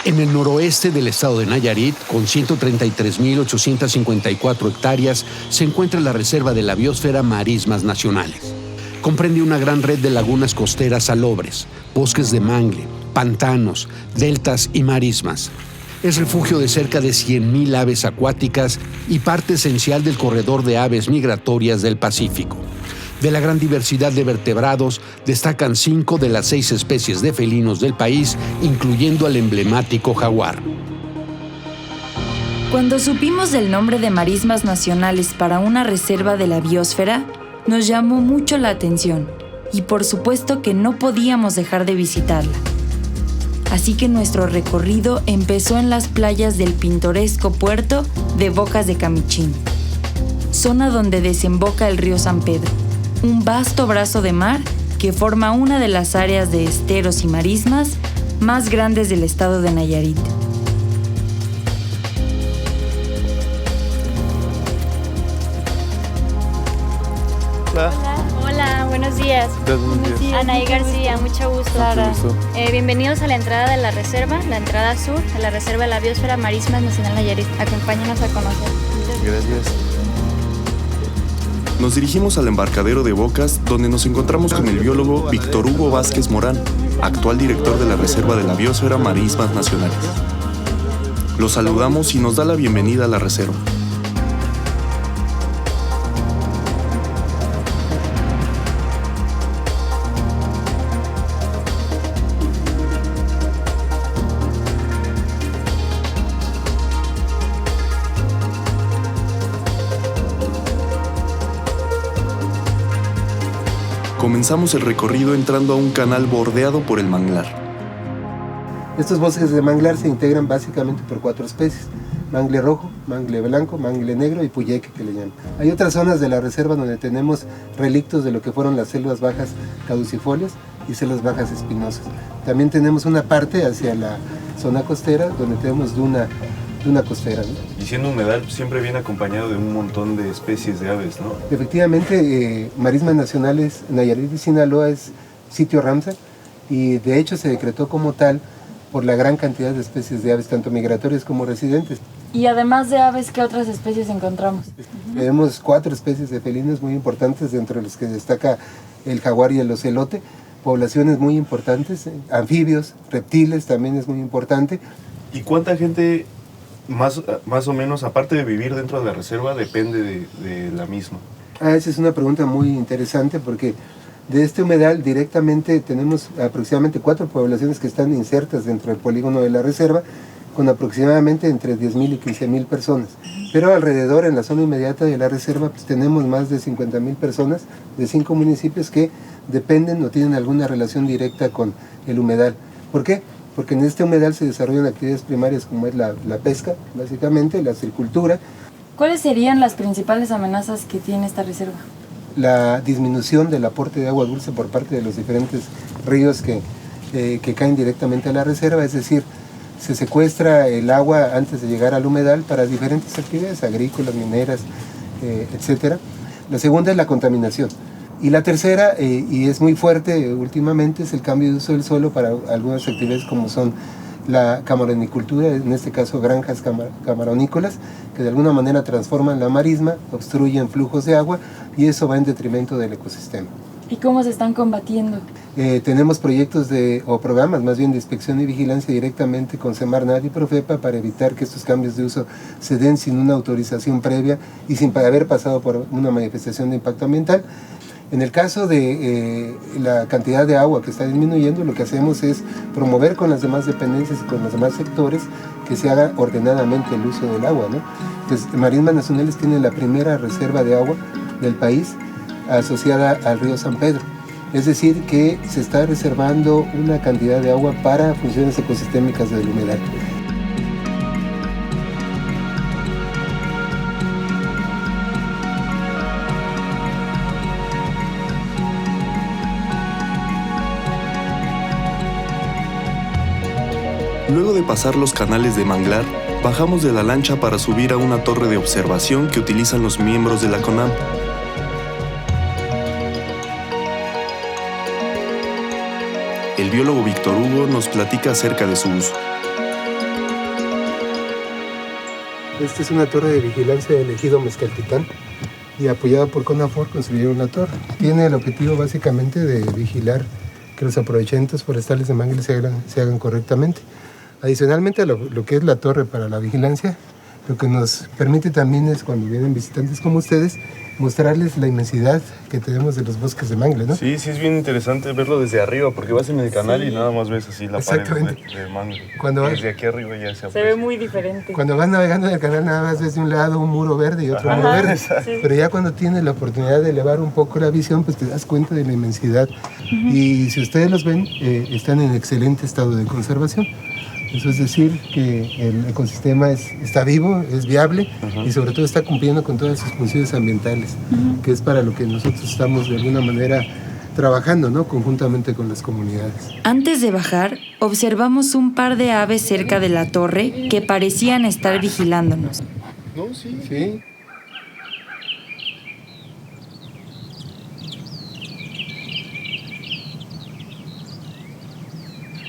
En el noroeste del estado de Nayarit, con 133.854 hectáreas, se encuentra la Reserva de la Biosfera Marismas Nacionales. Comprende una gran red de lagunas costeras salobres, bosques de mangle, pantanos, deltas y marismas. Es refugio de cerca de 100.000 aves acuáticas y parte esencial del corredor de aves migratorias del Pacífico. De la gran diversidad de vertebrados, destacan 5 de las 6 especies de felinos del país, incluyendo al emblemático jaguar. Cuando supimos del nombre de Marismas Nacionales para una reserva de la biosfera, nos llamó mucho la atención y por supuesto que no podíamos dejar de visitarla. Así que nuestro recorrido empezó en las playas del pintoresco puerto de Bocas de Camichín, zona donde desemboca el río San Pedro, un vasto brazo de mar que forma una de las áreas de esteros y marismas más grandes del estado de Nayarit. Hola, buenos días. Buenos días. Anaí García, mucho gusto. Sara. Bienvenidos a la entrada de la reserva, la entrada sur de la Reserva de la Biosfera Marismas Nacional Nayarit. Acompáñenos a conocer. Gracias. Nos dirigimos al embarcadero de Bocas, donde nos encontramos con el biólogo Víctor Hugo Vázquez Morán, actual director de la Reserva de la Biosfera Marismas Nacionales. Lo saludamos y nos da la bienvenida a la reserva. Comenzamos el recorrido entrando a un canal bordeado por el manglar. Estos bosques de manglar se integran básicamente por 4 especies: mangle rojo, mangle blanco, mangle negro y puyeque, que le llaman. Hay otras zonas de la reserva donde tenemos relictos de lo que fueron las selvas bajas caducifolias y selvas bajas espinosas. También tenemos una parte hacia la zona costera donde tenemos duna costera, ¿no? Y siendo humedal siempre viene acompañado de un montón de especies de aves, ¿no? Efectivamente, Marismas Nacionales Nayarit y Sinaloa es sitio Ramsar y de hecho se decretó como tal por la gran cantidad de especies de aves, tanto migratorias como residentes. Y además de aves, ¿qué otras especies encontramos? Tenemos 4 especies de felinos muy importantes, entre los que destaca el jaguar y el ocelote, poblaciones muy importantes, anfibios, reptiles también es muy importante. ¿Y cuánta gente más o menos, aparte de vivir dentro de la reserva, depende de la misma? Esa es una pregunta muy interesante porque de este humedal directamente tenemos aproximadamente 4 poblaciones que están insertas dentro del polígono de la reserva, con aproximadamente entre 10.000 y 15.000 personas. Pero alrededor, en la zona inmediata de la reserva, pues tenemos más de 50.000 personas de 5 municipios que dependen o tienen alguna relación directa con el humedal. ¿Por qué? Porque en este humedal se desarrollan actividades primarias como es la pesca, básicamente, la silvicultura. ¿Cuáles serían las principales amenazas que tiene esta reserva? La disminución del aporte de agua dulce por parte de los diferentes ríos que caen directamente a la reserva, es decir, se secuestra el agua antes de llegar al humedal para diferentes actividades agrícolas, mineras, etc. La segunda es la contaminación. Y la tercera, y es muy fuerte últimamente, es el cambio de uso del suelo para algunas actividades como son la camaronicultura, en este caso granjas camaronícolas, que de alguna manera transforman la marisma, obstruyen flujos de agua y eso va en detrimento del ecosistema. ¿Y cómo se están combatiendo? Tenemos proyectos o programas más bien de inspección y vigilancia directamente con Semarnat y Profepa para evitar que estos cambios de uso se den sin una autorización previa y sin haber pasado por una manifestación de impacto ambiental. En el caso de la cantidad de agua que está disminuyendo, lo que hacemos es promover con las demás dependencias y con los demás sectores que se haga ordenadamente el uso del agua, ¿no? Entonces, Marismas Nacionales tiene la primera reserva de agua del país asociada al río San Pedro. Es decir, que se está reservando una cantidad de agua para funciones ecosistémicas del humedal. Luego de pasar los canales de manglar, bajamos de la lancha para subir a una torre de observación que utilizan los miembros de la CONAM. El biólogo Víctor Hugo nos platica acerca de su uso. Esta es una torre de vigilancia del ejido Mezcaltitán y apoyada por CONAFOR construyeron la torre. Tiene el objetivo básicamente de vigilar que los aprovechamientos forestales de mangle se hagan correctamente. Adicionalmente a lo que es la torre para la vigilancia, lo que nos permite también es, cuando vienen visitantes como ustedes, mostrarles la inmensidad que tenemos de los bosques de mangle, ¿no? Sí, es bien interesante verlo desde arriba, porque vas en el canal y nada más ves así la pared de mangle. Desde aquí arriba ya se ve muy diferente. Cuando vas navegando en el canal nada más ves de un lado un muro verde y otro muro verde. Sí. Pero ya cuando tienes la oportunidad de elevar un poco la visión, pues te das cuenta de la inmensidad. Y si ustedes los ven, están en excelente estado de conservación. Eso es decir, que el ecosistema está vivo, es viable y sobre todo está cumpliendo con todas sus funciones ambientales, que es para lo que nosotros estamos de alguna manera trabajando, ¿no? Conjuntamente con las comunidades. Antes de bajar, observamos un par de aves cerca de la torre que parecían estar vigilándonos. No, sí. Sí.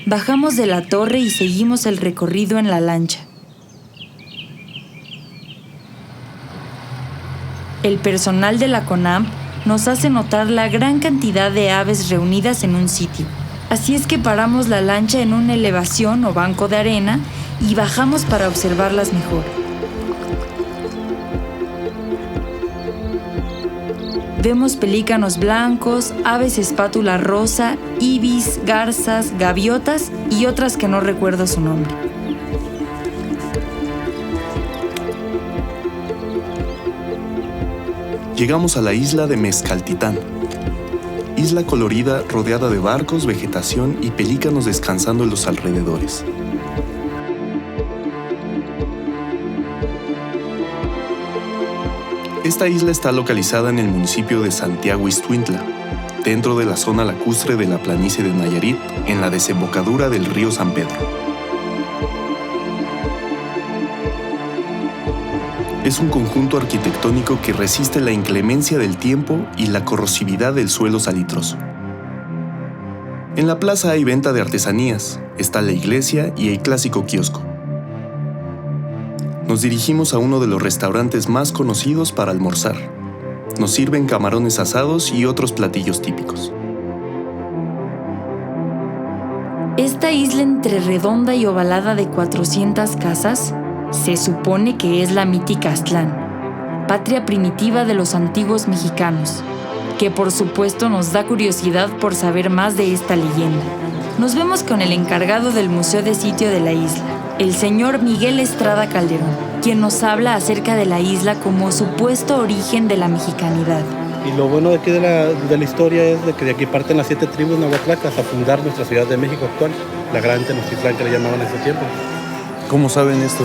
Bajamos de la torre y seguimos el recorrido en la lancha. El personal de la CONAMP nos hace notar la gran cantidad de aves reunidas en un sitio. Así es que paramos la lancha en una elevación o banco de arena y bajamos para observarlas mejor. Vemos pelícanos blancos, aves espátula rosa, ibis, garzas, gaviotas y otras que no recuerdo su nombre. Llegamos a la isla de Mezcaltitán. Isla colorida rodeada de barcos, vegetación y pelícanos descansando en los alrededores. Esta isla está localizada en el municipio de Santiago Ixtuintla, dentro de la zona lacustre de la planicie de Nayarit, en la desembocadura del río San Pedro. Es un conjunto arquitectónico que resiste la inclemencia del tiempo y la corrosividad del suelo salitroso. En la plaza hay venta de artesanías, está la iglesia y el clásico kiosco. Nos dirigimos a uno de los restaurantes más conocidos para almorzar. Nos sirven camarones asados y otros platillos típicos. Esta isla entre redonda y ovalada de 400 casas se supone que es la mítica Aztlán, patria primitiva de los antiguos mexicanos, que por supuesto nos da curiosidad por saber más de esta leyenda. Nos vemos con el encargado del Museo de Sitio de la isla, el señor Miguel Estrada Calderón, quien nos habla acerca de la isla como supuesto origen de la mexicanidad. Y lo bueno de aquí de la historia es de que de aquí parten las 7 tribus nahuatlacas a fundar nuestra Ciudad de México actual, la Gran Tenochtitlán que le llamaban en ese tiempo. ¿Cómo saben esto?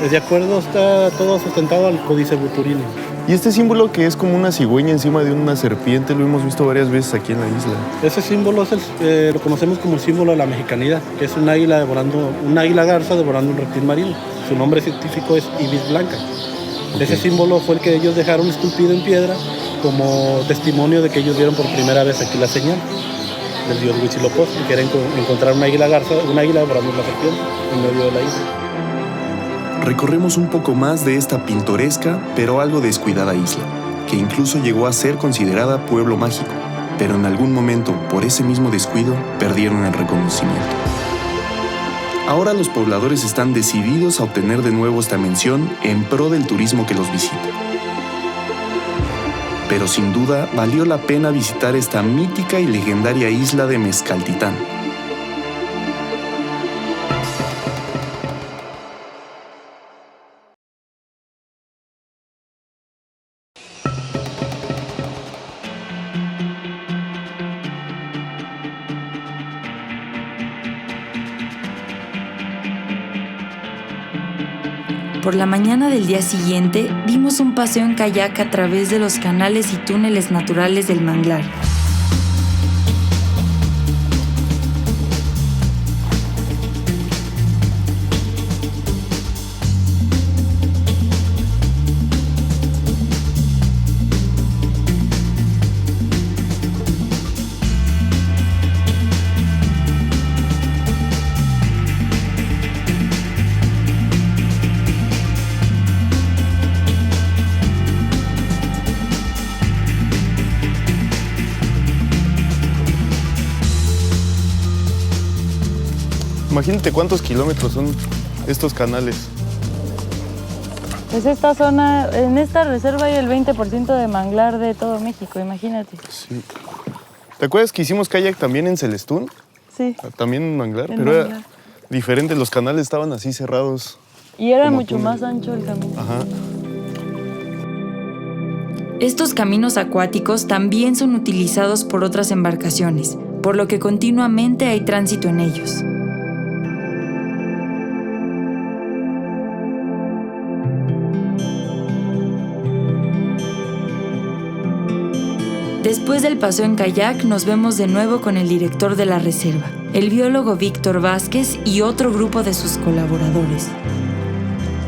De acuerdo, está todo sustentado al Códice Buturino. Y este símbolo que es como una cigüeña encima de una serpiente, lo hemos visto varias veces aquí en la isla. Ese símbolo lo conocemos como el símbolo de la mexicanidad, que es una águila garza devorando un reptil marino. Su nombre científico es ibis blanca. Okay. Ese símbolo fue el que ellos dejaron esculpido en piedra como testimonio de que ellos vieron por primera vez aquí la señal del dios Huitzilopochtli, que era encontrar una águila garza, una águila devorando una serpiente en medio de la isla. Recorremos un poco más de esta pintoresca, pero algo descuidada isla, que incluso llegó a ser considerada pueblo mágico, pero en algún momento, por ese mismo descuido, perdieron el reconocimiento. Ahora los pobladores están decididos a obtener de nuevo esta mención en pro del turismo que los visita. Pero sin duda valió la pena visitar esta mítica y legendaria isla de Mezcaltitán. Por la mañana del día siguiente, dimos un paseo en kayak a través de los canales y túneles naturales del manglar. Imagínate cuántos kilómetros son estos canales. Pues esta zona, en esta reserva hay el 20% de manglar de todo México, imagínate. Sí. ¿Te acuerdas que hicimos kayak también en Celestún? Sí. También en manglar, En pero manglar. era diferente, los canales estaban así cerrados. Y era Como mucho túnel. más ancho el camino. Ajá. Estos caminos acuáticos también son utilizados por otras embarcaciones, por lo que continuamente hay tránsito en ellos. Después del paseo en kayak, nos vemos de nuevo con el director de la reserva, el biólogo Víctor Vázquez y otro grupo de sus colaboradores.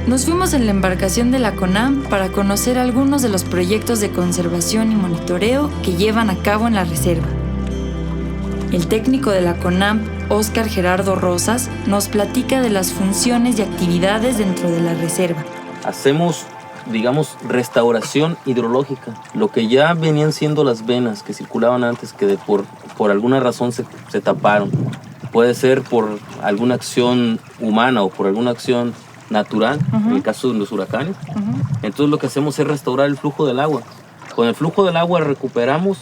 Nos fuimos en la embarcación de la CONAMP para conocer algunos de los proyectos de conservación y monitoreo que llevan a cabo en la reserva. El técnico de la CONAMP, Óscar Gerardo Rosas, nos platica de las funciones y actividades dentro de la reserva. Hacemos, digamos, restauración hidrológica. Lo que ya venían siendo las venas que circulaban antes, que por alguna razón se taparon. Puede ser por alguna acción humana o por alguna acción natural, en el caso de los huracanes. Entonces lo que hacemos es restaurar el flujo del agua. Con el flujo del agua recuperamos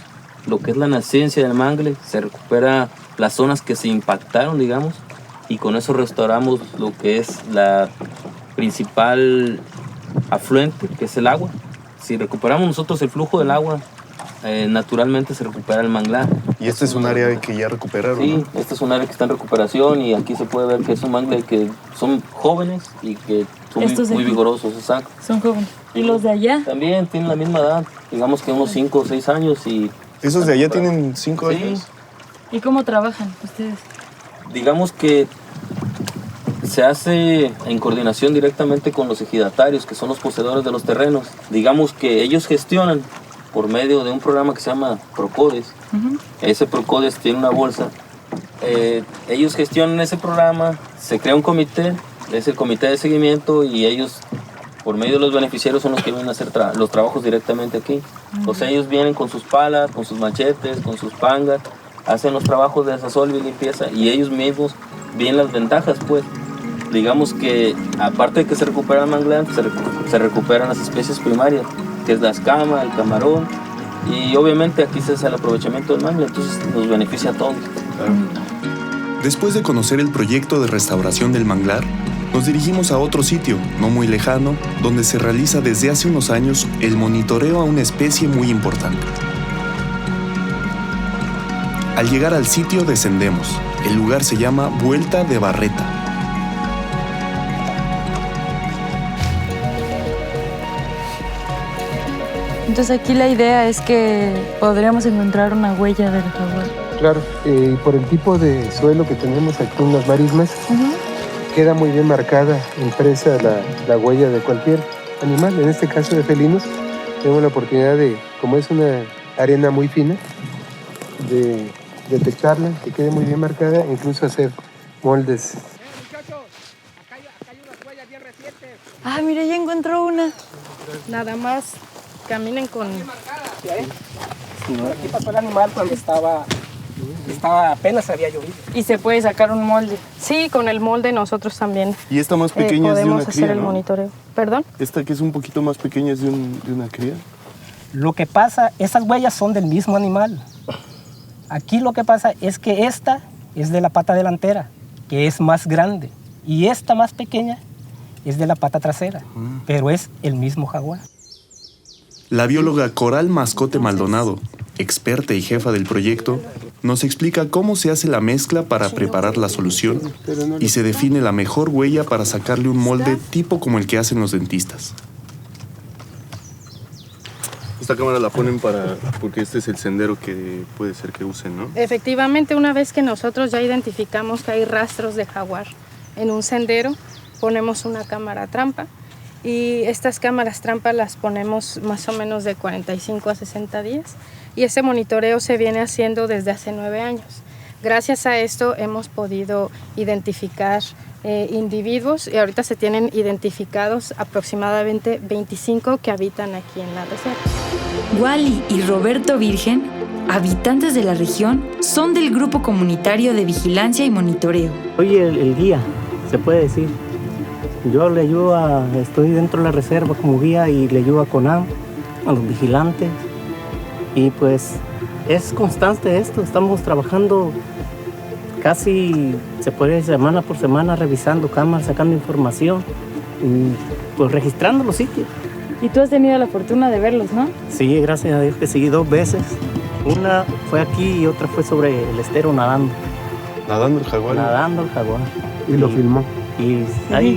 lo que es la nacencia del mangle, se recupera las zonas que se impactaron, digamos, y con eso restauramos lo que es la principal afluente, que es el agua. Si recuperamos nosotros el flujo del agua, naturalmente se recupera el manglar. Y este es un área que ya recuperaron, Sí, ¿no? este es un área que está en recuperación y aquí se puede ver que es un mangle que son jóvenes y que son muy vigorosos, exacto. Son jóvenes. ¿Y los de allá? También tienen la misma edad, digamos que unos 5 o 6 años y... ¿Esos de allá tienen 5 Sí. años? ¿Y cómo trabajan ustedes? Digamos que se hace en coordinación directamente con los ejidatarios, que son los poseedores de los terrenos. Digamos que ellos gestionan por medio de un programa que se llama Procodes. Ese Procodes tiene una bolsa. Ellos gestionan ese programa, se crea un comité, es el comité de seguimiento y ellos, por medio de los beneficiarios, son los que vienen a hacer los trabajos directamente aquí. Entonces ellos vienen con sus palas, con sus machetes, con sus pangas, hacen los trabajos de desasolve y limpieza y ellos mismos ven las ventajas, pues. Digamos que aparte de que se recupera el manglar, se recuperan las especies primarias, que es la escama, el camarón, y obviamente aquí se hace el aprovechamiento del mangle, entonces nos beneficia a todos. Después de conocer el proyecto de restauración del manglar, nos dirigimos a otro sitio, no muy lejano, donde se realiza desde hace unos años el monitoreo a una especie muy importante. Al llegar al sitio descendemos. El lugar se llama Vuelta de Barreta. Entonces aquí la idea es que podríamos encontrar una huella del jaguar. Claro, por el tipo de suelo que tenemos aquí en las marismas, queda muy bien marcada, impresa la huella de cualquier animal. En este caso de felinos, tenemos la oportunidad de, como es una arena muy fina, de detectarla, que quede muy bien marcada, incluso hacer moldes. Ah, mira, ya encontró una. Nada más caminen con... Aquí pasó el animal cuando estaba apenas había llovido. Y se puede sacar un molde. Sí, con el molde nosotros también Y esta más pequeña es de una podemos hacer cría, el ¿no? monitoreo. ¿Perdón? Esta que es un poquito más pequeña es de una cría. Lo que pasa, esas huellas son del mismo animal. Aquí lo que pasa es que esta es de la pata delantera, que es más grande, y esta más pequeña es de la pata trasera, pero es el mismo jaguar. La bióloga Coral Mascote Maldonado, experta y jefa del proyecto, nos explica cómo se hace la mezcla para preparar la solución y se define la mejor huella para sacarle un molde tipo como el que hacen los dentistas. Esta cámara la ponen porque este es el sendero que puede ser que usen, ¿no? Efectivamente, una vez que nosotros ya identificamos que hay rastros de jaguar en un sendero, ponemos una cámara trampa y estas cámaras trampa las ponemos más o menos de 45 a 60 días y ese monitoreo se viene haciendo desde hace 9 años. Gracias a esto hemos podido identificar individuos y ahorita se tienen identificados aproximadamente 25 que habitan aquí en la reserva. Wally y Roberto Virgen habitantes de la región, son del Grupo Comunitario de Vigilancia y Monitoreo. Soy el guía, se puede decir. Yo le ayudo estoy dentro de la reserva como guía y le ayudo a CONAM, a los vigilantes. Y pues es constante esto, estamos trabajando casi, se puede decir, semana por semana, revisando cámaras, sacando información y pues registrando los sitios. Y tú has tenido la fortuna de verlos, ¿no? Sí, gracias a Dios que sí, 2 veces. Una fue aquí y otra fue sobre el estero nadando. ¿Nadando el jaguar? Nadando el jaguar. Y lo filmó. Y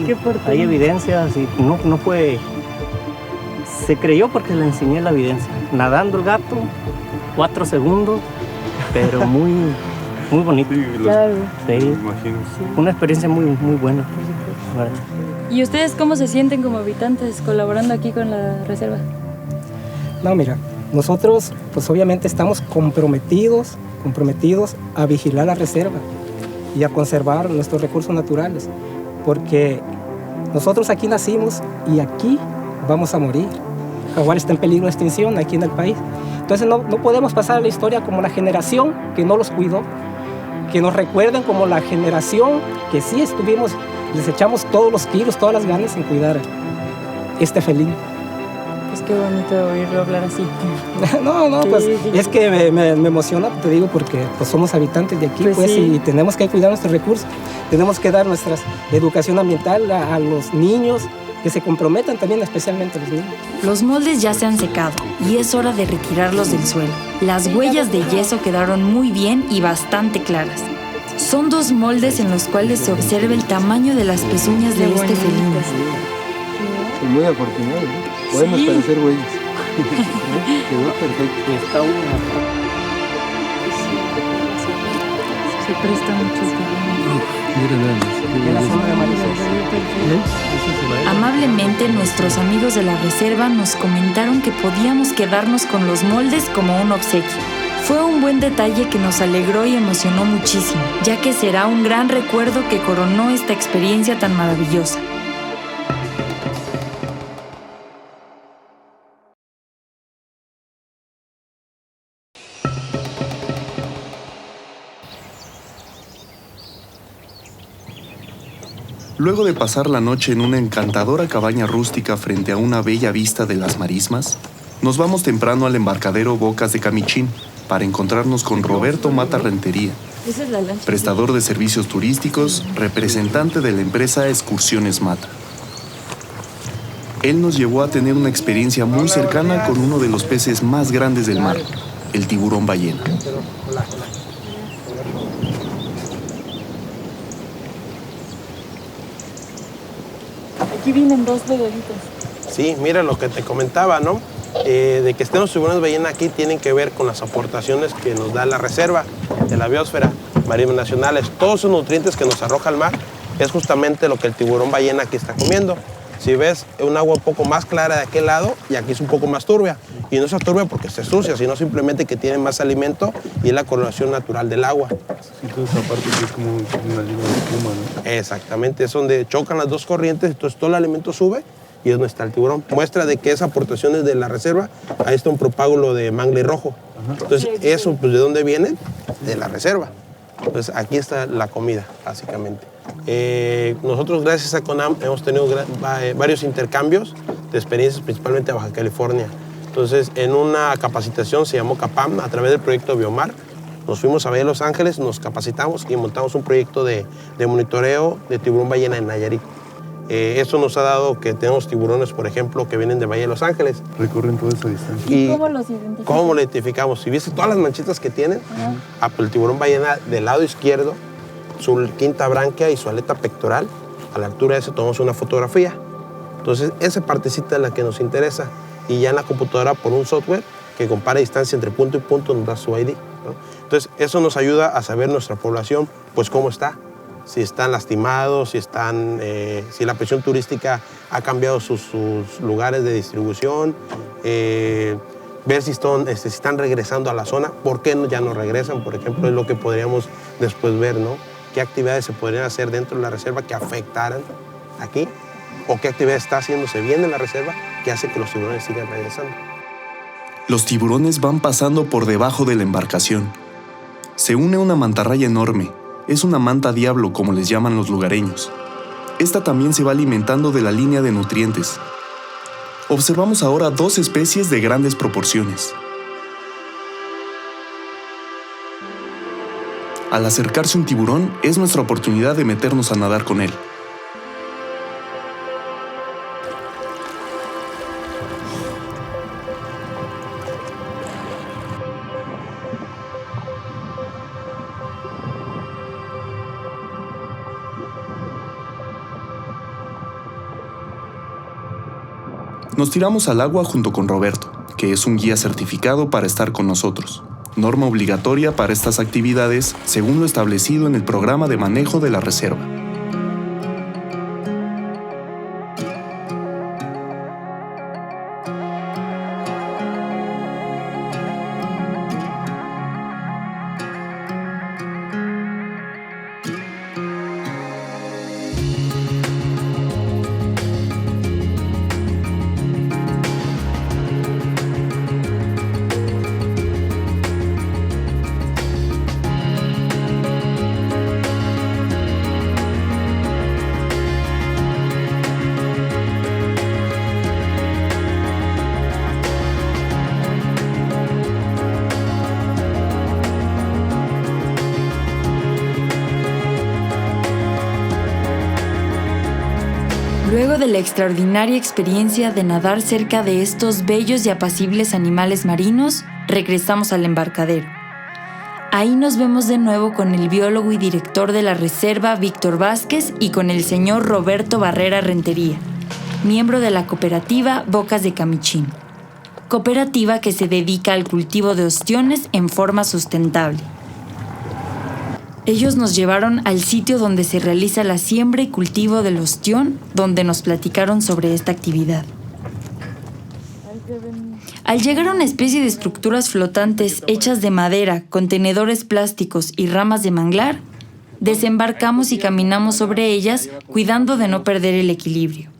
qué fortuna. hay evidencias y no fue... Se creyó porque le enseñé la evidencia. Nadando el gato, 4 segundos, pero muy bonito. Sí, Claro. Sí, imagino. una experiencia muy buena. ¿Y ustedes cómo se sienten como habitantes colaborando aquí con la reserva? No, mira, nosotros pues obviamente estamos comprometidos a vigilar la reserva y a conservar nuestros recursos naturales, porque nosotros aquí nacimos y aquí vamos a morir. El jaguar está en peligro de extinción aquí en el país. Entonces no podemos pasar a la historia como la generación que no los cuidó, que nos recuerden como la generación que sí estuvimos, les echamos todos los kilos, todas las ganas en cuidar este felino. Pues qué bonito oírlo hablar así. No, Sí, pues sí. es que me emociona, te digo, porque pues somos habitantes de aquí, Pues sí. y tenemos que cuidar nuestros recursos, tenemos que dar nuestra educación ambiental a los niños, que se comprometan también, especialmente los niños. Los moldes ya se han secado y es hora de retirarlos del suelo. Las huellas de yeso quedaron muy bien y bastante claras. Son 2 moldes en los cuales se observa el tamaño de las pezuñas de este felino. Son muy afortunados, ¿no? Podemos Sí. parecer huellas. Quedó perfecto. Y está Se presta mucho. Amablemente, nuestros amigos de la reserva nos comentaron que podíamos quedarnos con los moldes como un obsequio. Fue un buen detalle que nos alegró y emocionó muchísimo, ya que será un gran recuerdo que coronó esta experiencia tan maravillosa. Luego de pasar la noche en una encantadora cabaña rústica frente a una bella vista de las marismas, nos vamos temprano al embarcadero Bocas de Camichín para encontrarnos con Roberto Mata Rentería, Esa es la lancha. prestador de servicios turísticos, representante de la empresa Excursiones Mata. Él nos llevó a tener una experiencia muy cercana con uno de los peces más grandes del mar, el tiburón ballena. Aquí vienen 2 bedolitos. Sí, mira lo que te comentaba, ¿no? De que estén los tiburones ballena aquí tienen que ver con las aportaciones que nos da la reserva de la biosfera, marismas nacionales. Todos esos nutrientes que nos arroja el mar es justamente lo que el tiburón ballena aquí está comiendo. Si ves un agua un poco más clara de aquel lado y aquí es un poco más turbia. Y no es turbia porque esté sucia, sino simplemente que tiene más alimento y es la coloración natural del agua. Entonces aparte es como una línea de espuma, ¿no? Exactamente, es donde chocan las 2 corrientes, entonces todo el alimento sube y es donde está el tiburón. Muestra de que esa aportación es de la reserva, ahí está un propágulo de mangle rojo. Entonces eso, pues, ¿de dónde viene? De la reserva. Entonces aquí está la comida, básicamente. Nosotros, gracias a CONAM, hemos tenido varios intercambios de experiencias, principalmente a Baja California. Entonces, en una capacitación se llamó CAPAM, a través del proyecto Biomar, nos fuimos a Bahía de Los Ángeles, nos capacitamos y montamos un proyecto de monitoreo de tiburón ballena en Nayarit. Eso nos ha dado que tenemos tiburones, por ejemplo, que vienen de Bahía de Los Ángeles. Recorren toda esa distancia. ¿Y cómo los identificamos? cómo lo identificamos? Si viste todas las manchitas que tienen, pues el tiburón ballena del lado izquierdo, su quinta branquia y su aleta pectoral, a la altura de eso tomamos una fotografía. Entonces, esa partecita es la que nos interesa. Y ya en la computadora, por un software que compara distancia entre punto y punto, nos da su ID, ¿no? Entonces, eso nos ayuda a saber nuestra población, pues cómo está. Si están lastimados, si la presión turística ha cambiado sus lugares de distribución, ver si están regresando a la zona, por qué ya no regresan, por ejemplo, es lo que podríamos después ver, ¿no? ¿Qué actividades se podrían hacer dentro de la reserva que afectaran aquí? ¿O qué actividad está haciéndose bien en la reserva que hace que los tiburones sigan regresando? Los tiburones van pasando por debajo de la embarcación. Se une una mantarraya enorme. Es una manta diablo, como les llaman los lugareños. Esta también se va alimentando de la línea de nutrientes. Observamos ahora 2 especies de grandes proporciones. Al acercarse un tiburón, es nuestra oportunidad de meternos a nadar con él. Nos tiramos al agua junto con Roberto, que es un guía certificado para estar con nosotros. Norma obligatoria para estas actividades según lo establecido en el programa de manejo de la reserva. Luego de la extraordinaria experiencia de nadar cerca de estos bellos y apacibles animales marinos, regresamos al embarcadero. Ahí nos vemos de nuevo con el biólogo y director de la reserva, Víctor Vázquez, y con el señor Roberto Barrera Rentería, miembro de la cooperativa Bocas de Camichín, cooperativa que se dedica al cultivo de ostiones en forma sustentable. Ellos nos llevaron al sitio donde se realiza la siembra y cultivo del ostión, donde nos platicaron sobre esta actividad. Al llegar a una especie de estructuras flotantes hechas de madera, contenedores plásticos y ramas de manglar, desembarcamos y caminamos sobre ellas, cuidando de no perder el equilibrio.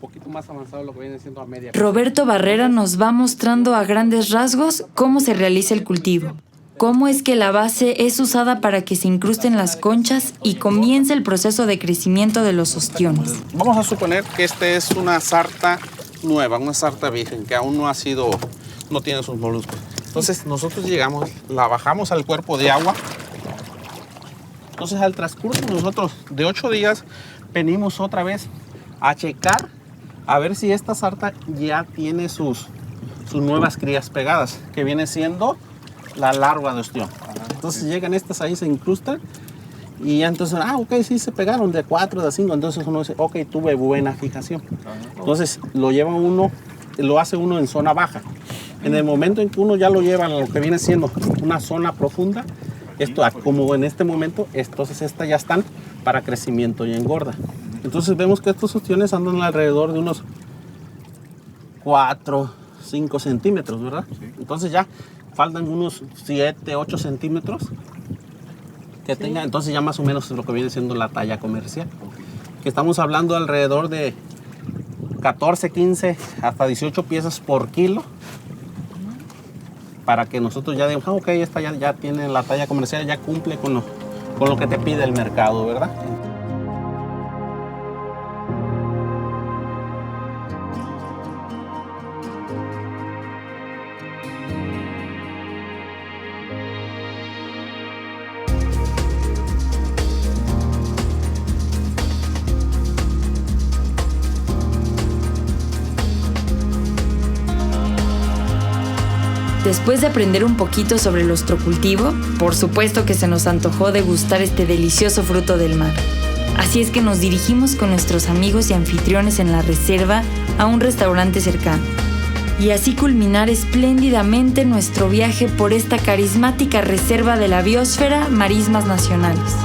Roberto Barrera nos va mostrando a grandes rasgos cómo se realiza el cultivo. Cómo es que la base es usada para que se incrusten las conchas y comienza el proceso de crecimiento de los ostiones. Vamos a suponer que esta es una sarta nueva, una sarta virgen, que aún no tiene sus moluscos. Entonces nosotros llegamos, la bajamos al cuerpo de agua. Entonces al transcurso nosotros de 8 días venimos otra vez a checar a ver si esta sarta ya tiene sus nuevas crías pegadas, que viene siendo la larva de ostión. Entonces llegan estas ahí, se incrustan y ya entonces, ok, sí se pegaron de 4, de 5, entonces uno dice, ok, tuve buena fijación. Entonces lo hace uno en zona baja. En el momento en que uno ya lo lleva a lo que viene siendo una zona profunda, esto, como en este momento, entonces estas ya están para crecimiento y engorda. Entonces vemos que estos ostiones andan alrededor de unos 4, 5 centímetros, ¿verdad? Entonces ya faltan unos 7, 8 centímetros que tenga, entonces ya más o menos es lo que viene siendo la talla comercial. Que estamos hablando alrededor de 14, 15, hasta 18 piezas por kilo, para que nosotros ya digamos, ok, esta ya tiene la talla comercial, ya cumple con lo que te pide el mercado, ¿verdad? Después de aprender un poquito sobre el ostrocultivo, por supuesto que se nos antojó degustar este delicioso fruto del mar. Así es que nos dirigimos con nuestros amigos y anfitriones en la reserva a un restaurante cercano. Y así culminar espléndidamente nuestro viaje por esta carismática reserva de la biosfera Marismas Nacionales.